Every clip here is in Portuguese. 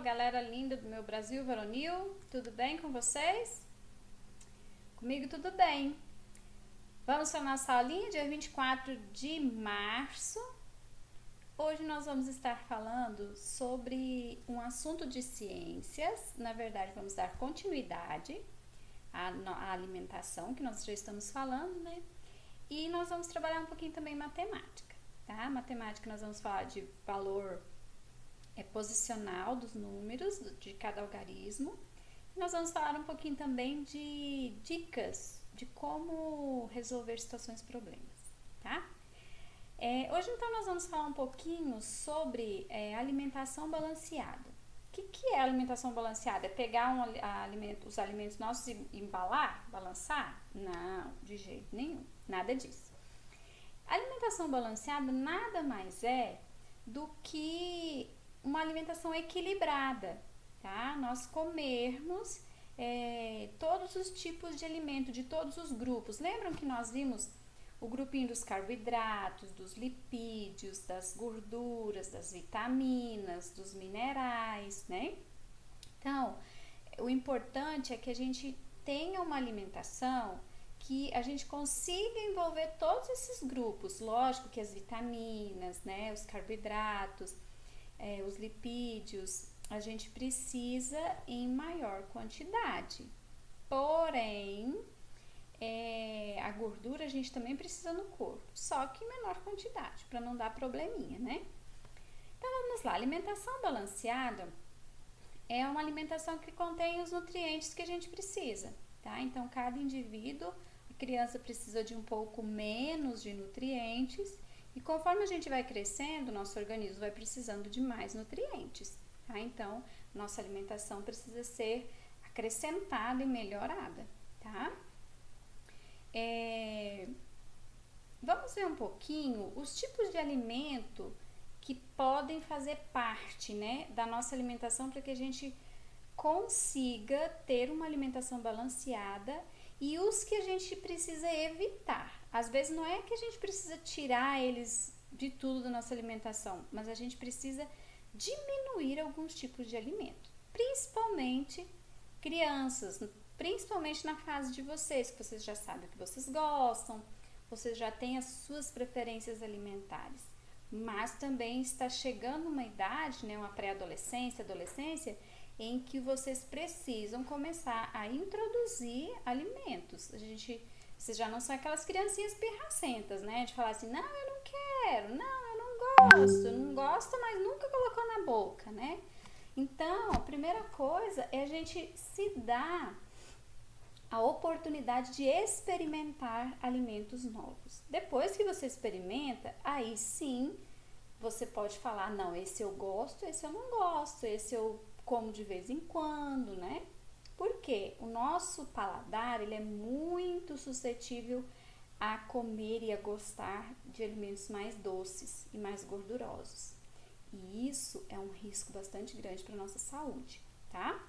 galera linda do meu Brasil varonil, tudo bem com vocês? Comigo tudo bem. Vamos para a nossa aulinha, dia 24 de março. Hoje nós vamos estar falando sobre um assunto de ciências, na verdade vamos dar continuidade à alimentação, que nós já estamos falando, né? E nós vamos trabalhar um pouquinho também matemática, tá? Matemática nós vamos falar de valor posicional dos números de cada algarismo. Nós vamos falar um pouquinho também de dicas de como resolver situações e problemas, tá? Hoje então nós vamos falar um pouquinho sobre alimentação balanceada. O que é alimentação balanceada? É pegar os alimentos nossos e embalar, balançar? Não, de jeito nenhum, nada disso. A alimentação balanceada nada mais é do que uma alimentação equilibrada, tá? Nós comermos todos os tipos de alimento, de todos os grupos. Lembram que nós vimos o grupinho dos carboidratos, dos lipídios, das gorduras, das vitaminas, dos minerais, né? Então, o importante é que a gente tenha uma alimentação que a gente consiga envolver todos esses grupos. Lógico que as vitaminas, né, os carboidratos, os lipídios, a gente precisa em maior quantidade. Porém, a gordura a gente também precisa no corpo, só que em menor quantidade, para não dar probleminha, né? Então vamos lá, alimentação balanceada é uma alimentação que contém os nutrientes que a gente precisa, tá? Então cada indivíduo, a criança precisa de um pouco menos de nutrientes e conforme a gente vai crescendo, nosso organismo vai precisando de mais nutrientes, tá? Então nossa alimentação precisa ser acrescentada e melhorada, tá? Vamos ver um pouquinho os tipos de alimento que podem fazer parte, né, da nossa alimentação para que a gente consiga ter uma alimentação balanceada e os que a gente precisa evitar. Às vezes não é que a gente precisa tirar eles de tudo da nossa alimentação, mas a gente precisa diminuir alguns tipos de alimento, principalmente crianças, principalmente na fase de vocês, que vocês já sabem o que vocês gostam, vocês já têm as suas preferências alimentares, mas também está chegando uma idade, né, uma pré-adolescência, adolescência, em que vocês precisam começar a introduzir alimentos. Vocês já não são aquelas criancinhas pirracentas, né, de falar assim, não, eu não quero, não, eu não gosto, mas nunca colocou na boca, né? Então, a primeira coisa é a gente se dar a oportunidade de experimentar alimentos novos. Depois que você experimenta, aí sim você pode falar, não, esse eu gosto, esse eu não gosto, esse eu como de vez em quando, né? Porque o nosso paladar, ele é muito suscetível a comer e a gostar de alimentos mais doces e mais gordurosos. E isso é um risco bastante grande para a nossa saúde, tá?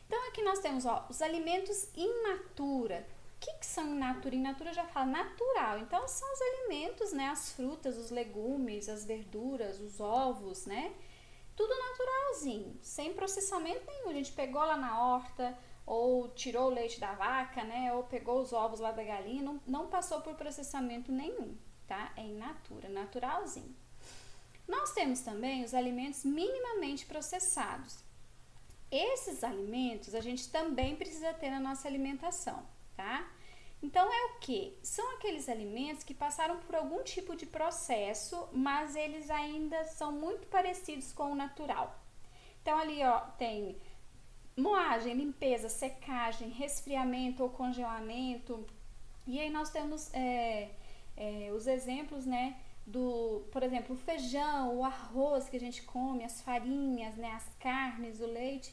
Então, aqui nós temos os alimentos in natura. O que são in natura? In natura já fala natural. Então, são os alimentos, né? As frutas, os legumes, as verduras, os ovos, né? Tudo naturalzinho, sem processamento nenhum. A gente pegou lá na horta, ou tirou o leite da vaca, né? Ou pegou os ovos lá da galinha, não passou por processamento nenhum, tá? É in natura, naturalzinho. Nós temos também os alimentos minimamente processados. Esses alimentos a gente também precisa ter na nossa alimentação, tá? Então é o que? São aqueles alimentos que passaram por algum tipo de processo, mas eles ainda são muito parecidos com o natural. Então ali, ó, tem moagem, limpeza, secagem, resfriamento ou congelamento. E aí nós temos os exemplos, né? Por exemplo, o feijão, o arroz que a gente come, as farinhas, né, as carnes, o leite,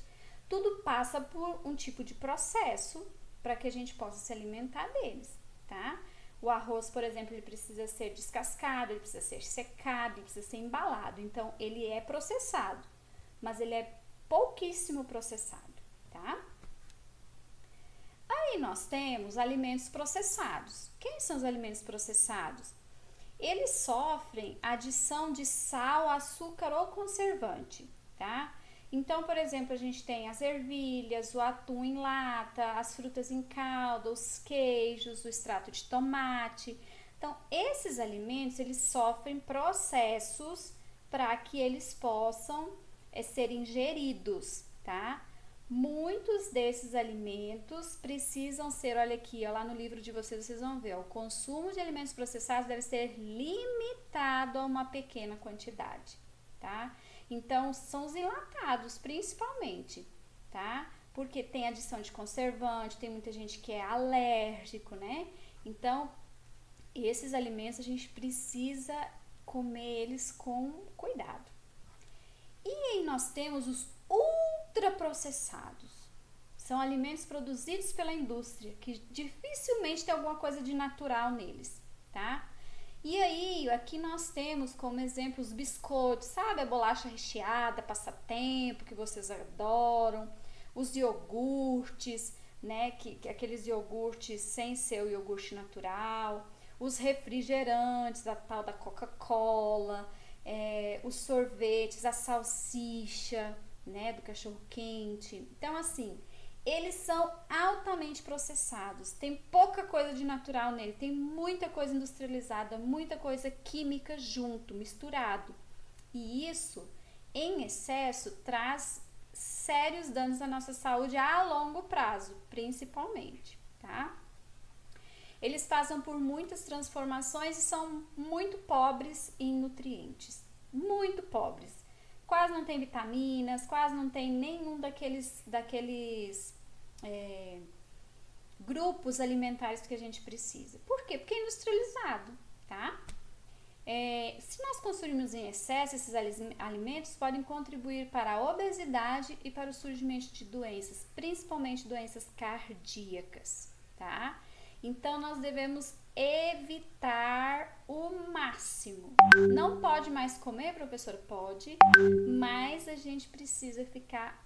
tudo passa por um tipo de processo para que a gente possa se alimentar deles, tá? O arroz, por exemplo, ele precisa ser descascado, ele precisa ser secado, ele precisa ser embalado, então ele é processado, mas ele é pouquíssimo processado, tá? Aí nós temos alimentos processados. Quem são os alimentos processados? Eles sofrem adição de sal, açúcar ou conservante, tá? Então, por exemplo, a gente tem as ervilhas, o atum em lata, as frutas em calda, os queijos, o extrato de tomate. Então, esses alimentos, eles sofrem processos para que eles possam ser ingeridos, tá? Muitos desses alimentos precisam ser, olha aqui, ó, lá no livro de vocês vão ver, ó, o consumo de alimentos processados deve ser limitado a uma pequena quantidade, tá? Então, são os enlatados, principalmente, tá? Porque tem adição de conservante, tem muita gente que é alérgico, né? Então, esses alimentos a gente precisa comer eles com cuidado. E aí nós temos os ultraprocessados. São alimentos produzidos pela indústria, que dificilmente tem alguma coisa de natural neles, tá? E aí, aqui nós temos como exemplo os biscoitos, sabe? A bolacha recheada, passatempo, que vocês adoram. Os iogurtes, né? Aqueles iogurtes sem ser o iogurte natural. Os refrigerantes, a tal da Coca-Cola. Os sorvetes, a salsicha, né? Do cachorro-quente. Então, assim, eles são altamente processados, tem pouca coisa de natural nele, tem muita coisa industrializada, muita coisa química junto, misturado. E isso, em excesso, traz sérios danos à nossa saúde a longo prazo, principalmente, tá? Eles passam por muitas transformações e são muito pobres em nutrientes, muito pobres. Quase não tem vitaminas, quase não tem nenhum daqueles grupos alimentares que a gente precisa. Por quê? Porque é industrializado, tá? Se nós consumimos em excesso, esses alimentos podem contribuir para a obesidade e para o surgimento de doenças, principalmente doenças cardíacas, tá? Então, nós devemos evitar o máximo. Não pode mais comer, professor? Pode, mas a gente precisa ficar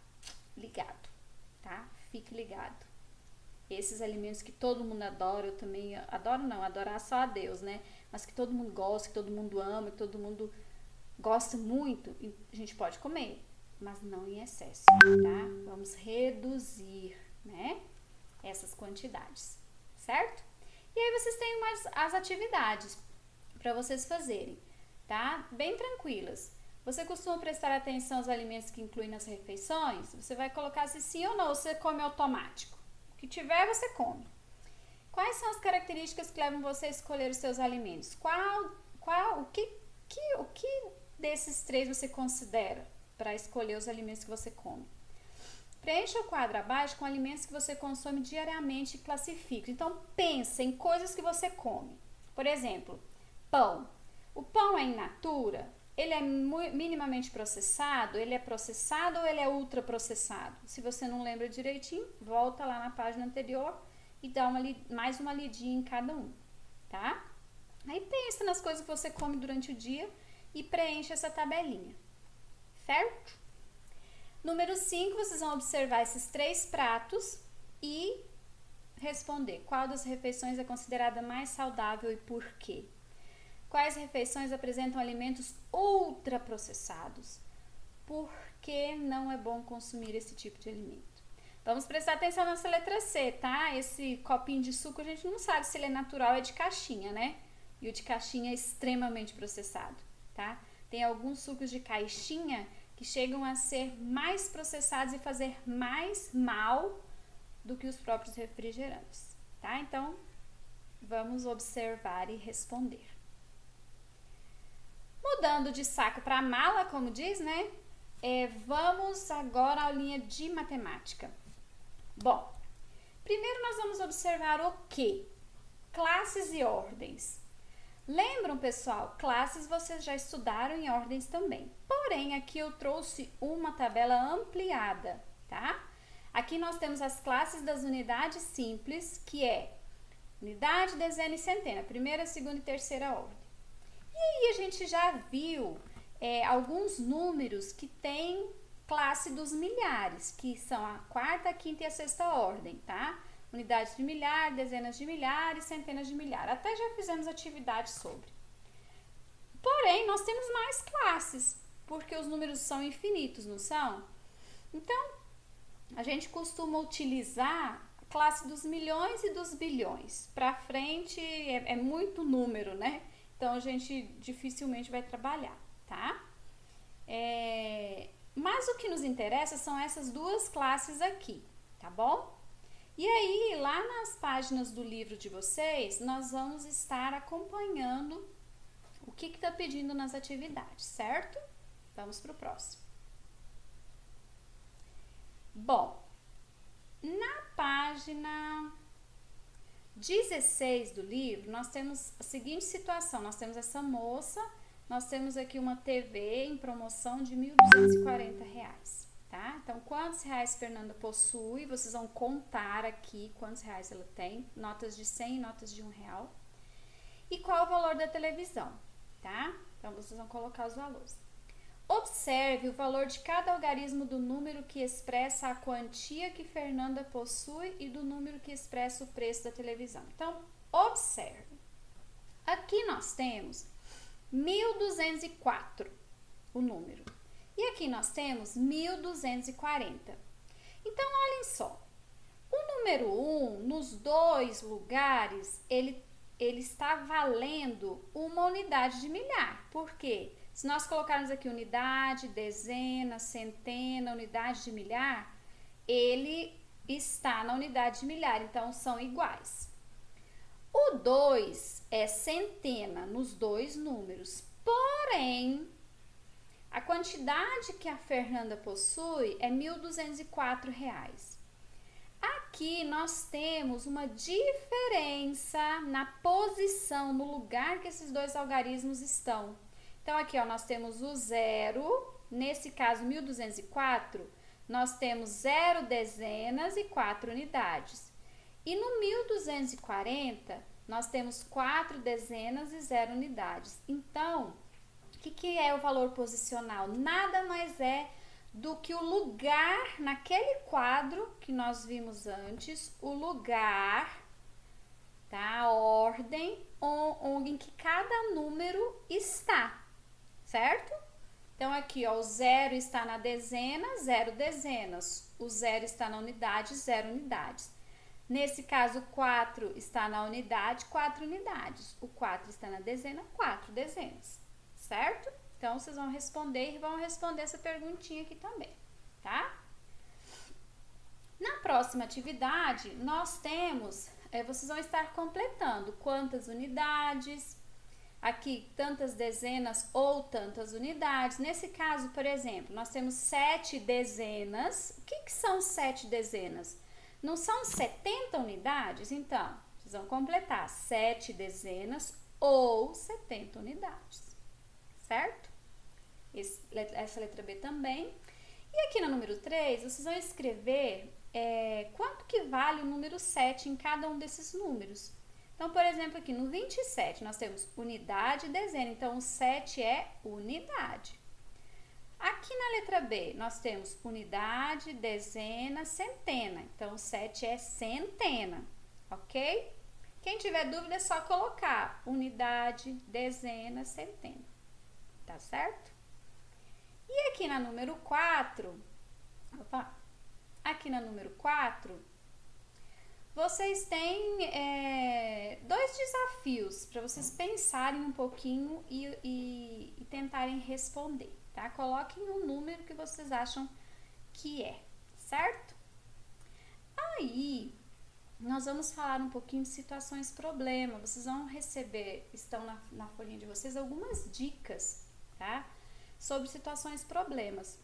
ligado, tá? Fique ligado. Esses alimentos que todo mundo adora, eu também adoro, não, adorar só a Deus, né? Mas que todo mundo gosta, que todo mundo ama, que todo mundo gosta muito, a gente pode comer, mas não em excesso, tá? Vamos reduzir, né? Essas quantidades, certo? E aí vocês têm as atividades para vocês fazerem, tá? Bem tranquilas. Você costuma prestar atenção aos alimentos que incluem nas refeições? Você vai colocar se sim ou não, você come automático. O que tiver, você come. Quais são as características que levam você a escolher os seus alimentos? O que desses três você considera para escolher os alimentos que você come? Preencha o quadro abaixo com alimentos que você consome diariamente e classifique. Então, pensa em coisas que você come. Por exemplo, pão. O pão é in natura? Ele é minimamente processado? Ele é processado ou ele é ultraprocessado? Se você não lembra direitinho, volta lá na página anterior e dá mais uma lidinha em cada um, tá? Aí pensa nas coisas que você come durante o dia e preenche essa tabelinha, certo? Número 5, vocês vão observar esses 3 pratos e responder qual das refeições é considerada mais saudável e por quê. Quais refeições apresentam alimentos ultraprocessados? Por que não é bom consumir esse tipo de alimento? Vamos prestar atenção nessa letra C, tá? Esse copinho de suco a gente não sabe se ele é natural ou é de caixinha, né? E o de caixinha é extremamente processado, tá? Tem alguns sucos de caixinha que chegam a ser mais processados e fazer mais mal do que os próprios refrigerantes, tá? Então, vamos observar e responder. Mudando de saco para mala, como diz, né? Vamos agora à aulinha de matemática. Bom, primeiro nós vamos observar o quê? Classes e ordens. Lembram, pessoal? Classes vocês já estudaram em ordens também. Porém, aqui eu trouxe uma tabela ampliada, tá? Aqui nós temos as classes das unidades simples, que é unidade, dezena e centena, primeira, segunda e terceira ordem. E aí a gente já viu alguns números que têm classe dos milhares, que são a quarta, a quinta e a sexta ordem, tá? Unidades de milhar, dezenas de milhar e centenas de milhar. Até já fizemos atividade sobre. Porém, nós temos mais classes, porque os números são infinitos, não são? Então, a gente costuma utilizar a classe dos milhões e dos bilhões. Para frente é muito número, né? Então, a gente dificilmente vai trabalhar, tá? Mas o que nos interessa são essas duas classes aqui, tá bom? E aí, lá nas páginas do livro de vocês, nós vamos estar acompanhando o que está pedindo nas atividades, certo? Vamos para o próximo. Bom, na página 16 do livro, nós temos a seguinte situação. Nós temos essa moça, nós temos aqui uma TV em promoção de R$ 1.240, tá? Então, quantos reais Fernanda possui? Vocês vão contar aqui quantos reais ela tem, notas de 100 e notas de R$1. E qual o valor da televisão, tá? Então, vocês vão colocar os valores. Observe o valor de cada algarismo do número que expressa a quantia que Fernanda possui e do número que expressa o preço da televisão. Então, observe. Aqui nós temos 1.204, o número. E aqui nós temos 1.240. Então, olhem só. O número 1, nos dois lugares, ele está valendo uma unidade de milhar. Por quê? Se nós colocarmos aqui unidade, dezena, centena, unidade de milhar, ele está na unidade de milhar, então são iguais. O 2 é centena nos dois números, porém, a quantidade que a Fernanda possui é R$ 1.204. Aqui nós temos uma diferença na posição, no lugar que esses dois algarismos estão. Então, aqui, ó, nós temos o 0, nesse caso, 1.204, nós temos 0 dezenas e 4 unidades. E no 1.240, nós temos 4 dezenas e 0 unidades. Então, o que é o valor posicional? Nada mais é do que o lugar, naquele quadro que nós vimos antes, o lugar, tá? A ordem em que cada número está. Certo? Então, aqui, ó, o 0 está na dezena, 0 dezenas. O 0 está na unidade, 0 unidades. Nesse caso, o 4 está na unidade, 4 unidades. O 4 está na dezena, 4 dezenas. Certo? Então, vocês vão responder e vão responder essa perguntinha aqui também, tá? Na próxima atividade, nós temos, vocês vão estar completando quantas unidades, aqui tantas dezenas ou tantas unidades. Nesse caso, por exemplo, nós temos 7 dezenas. O que são 7 dezenas? Não são 70 unidades? Então, vocês vão completar 7 dezenas ou 70 unidades, certo? Essa letra B também. E aqui no número 3, vocês vão escrever quanto que vale o número 7 em cada um desses números. Então, por exemplo, aqui no 27, nós temos unidade e dezena. Então, o 7 é unidade. Aqui na letra B, nós temos unidade, dezena, centena. Então, o 7 é centena, ok? Quem tiver dúvida é só colocar unidade, dezena, centena. Tá certo? E aqui na número 4, aqui na número 4, vocês têm dois desafios para vocês pensarem um pouquinho e tentarem responder, tá? Coloquem um número que vocês acham que é, certo? Aí, nós vamos falar um pouquinho de situações problema. Vocês vão receber, estão na folhinha de vocês, algumas dicas, tá? Sobre situações problemas.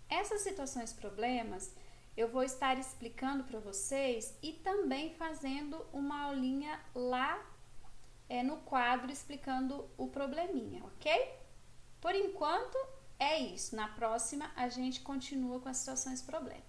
Essas situações problemas eu vou estar explicando para vocês e também fazendo uma aulinha lá no quadro explicando o probleminha, ok? Por enquanto é isso. Na próxima a gente continua com as situações problemas.